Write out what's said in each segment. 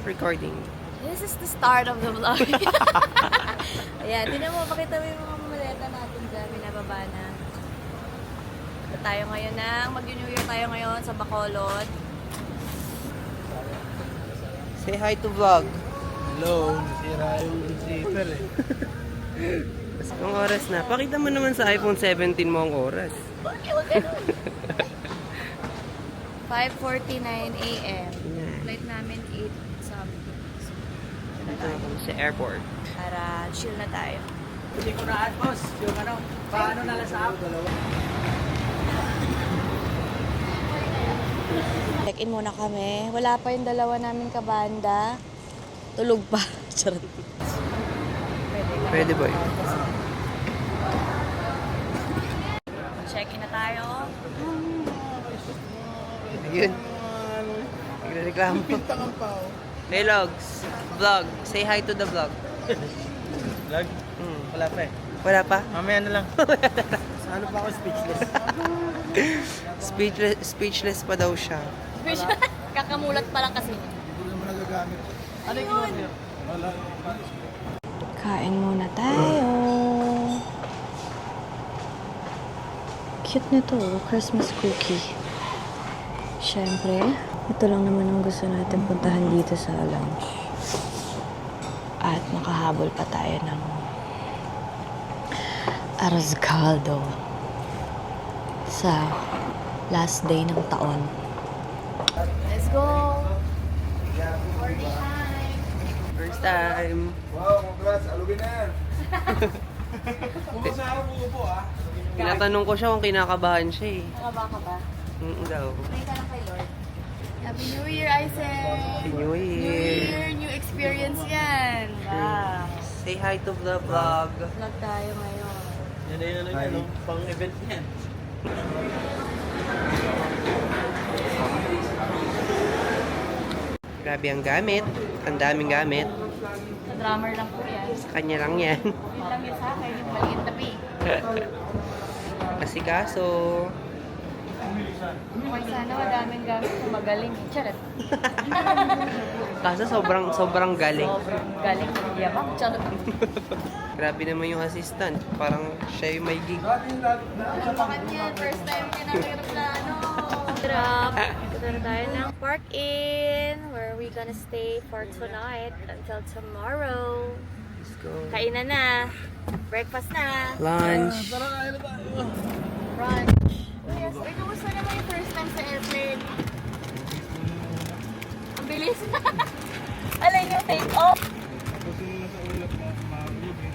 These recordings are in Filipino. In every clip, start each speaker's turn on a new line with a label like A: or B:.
A: recording.
B: This is the start of the vlog. Ayan, tinan mo, pakita mo yung mga maleta natin dyan. Binababa na. Ito tayo ngayon mag-New Year tayo ngayon sa Bacolod.
A: Say hi to vlog.
C: Hello, nasira yung zipper eh.
A: Ang oras na. Pakita mo naman sa iPhone 17 mo ang oras.
B: Bakit? Huwag ganun. 5:49 a.m. Flight namin 8 something.
A: Dito na kami sa airport.
B: Para chill na tayo.
C: Hindi ko na boss, yung ano, paano nalasap?
B: Check-in muna kami. Wala pa yung dalawa namin kabanda. Tulog pa. Charot.
A: Pwede boy.
B: Check-in na tayo.
A: Ayun. Nagreklamo.
C: Pintangan pa oh.
A: Hey Logs. Vlog. Say hi to the vlog.
C: Vlog? Wala pa eh.
A: Wala pa?
C: Mamaya na lang. Ano pa ako speechless?
A: Speechless pa daw siya.
B: Kakamulat pa lang kasi.
C: Hindi naman nagagamit. Ano yung ginawa niyo? Wala.
B: Kain muna tayo. Cute nito, Christmas cookie. Siyempre, ito lang naman ang gusto natin puntahan dito sa lounge. At nakahabol pa tayo ng arroz caldo sa last day ng taon. Let's go!
A: First time.
C: Wow, congrats. Alubin na yan. Kung sa harap uupo ah.
A: Tinatanong ko siya kung kinakabahan siya eh.
B: Nakaba ka ba?
A: Daw.
B: Pray ka lang kay Lord. Happy New Year, Isaac!
A: Happy New
B: New
A: Year.
B: Year, new experience yan! Wow!
A: Say hi to the vlog.
B: Vlog tayo ngayon.
C: Yan ay ano yan, pang event yan.
A: Grabe ang gamit. Ang daming gamit.
B: Sa drummer lang po yan.
A: Sa kanya lang yan.
B: Yun lang yun sa akin, yung maliit na pig.
A: Asikaso.
B: Okay, sana madaming gamit na magaling. Charot.
A: Kaso sobrang galing.
B: Sobrang galing. Yabang. Charot.
A: Grabe naman yung assistant. Parang siya yung may gig.
B: Bakit yan? First time ka na aeroplano. Drop. Ito na tayo ng park-in where we gonna stay for tonight until tomorrow.
A: Let's go.
B: Kainan na. Breakfast na.
A: Lunch.
C: Tara, kaya na tayo.
B: Brunch. Yes. Uy, kumusta naman yung first time sa airplane? Ang bilis. Alay yung take off.
C: Kasi nasa ulap na, mahulog eh.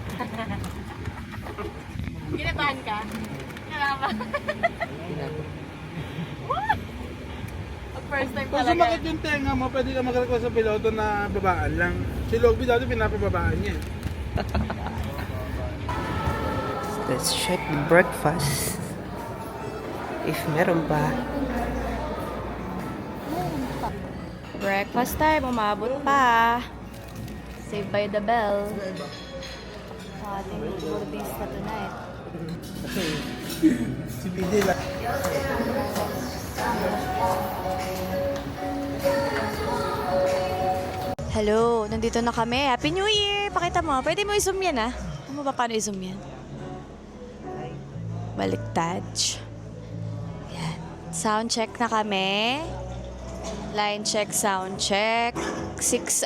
B: Kinabahan ka? Kinabahan. What? Ang first time
C: Kung
B: talaga.
C: sumakit yung tenga mo, pwede ka mag-request sa piloto na babaan lang. Si Logby dati pinapababaan niya eh.
A: Let's check the breakfast. If meron pa.
B: Breakfast time, umabot pa. Saved by the bell. Sa ating tourista tonight.
C: Si PD lang.
B: Hello, nandito na kami. Happy New Year! Pakita mo. Pwede mo i-zoom yan, ah. Ano ba paano i-zoom yan? Baliktad. Yan. Sound check na kami. Line check, sound check. 6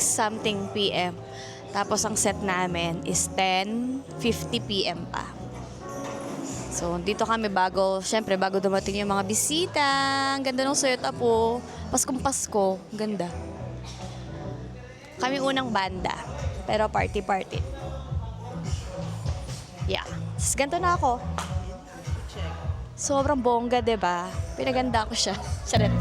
B: something PM. Tapos ang set namin is 10:50 PM pa. So, dito kami syempre bago dumating yung mga bisita. Ang ganda ng setup po. Paskong Pasko. Ganda. Kami unang banda. Pero party-party. Yeah. Tapos ganito na ako. Sobrang bongga, diba? Pinaganda ko siya. Charot.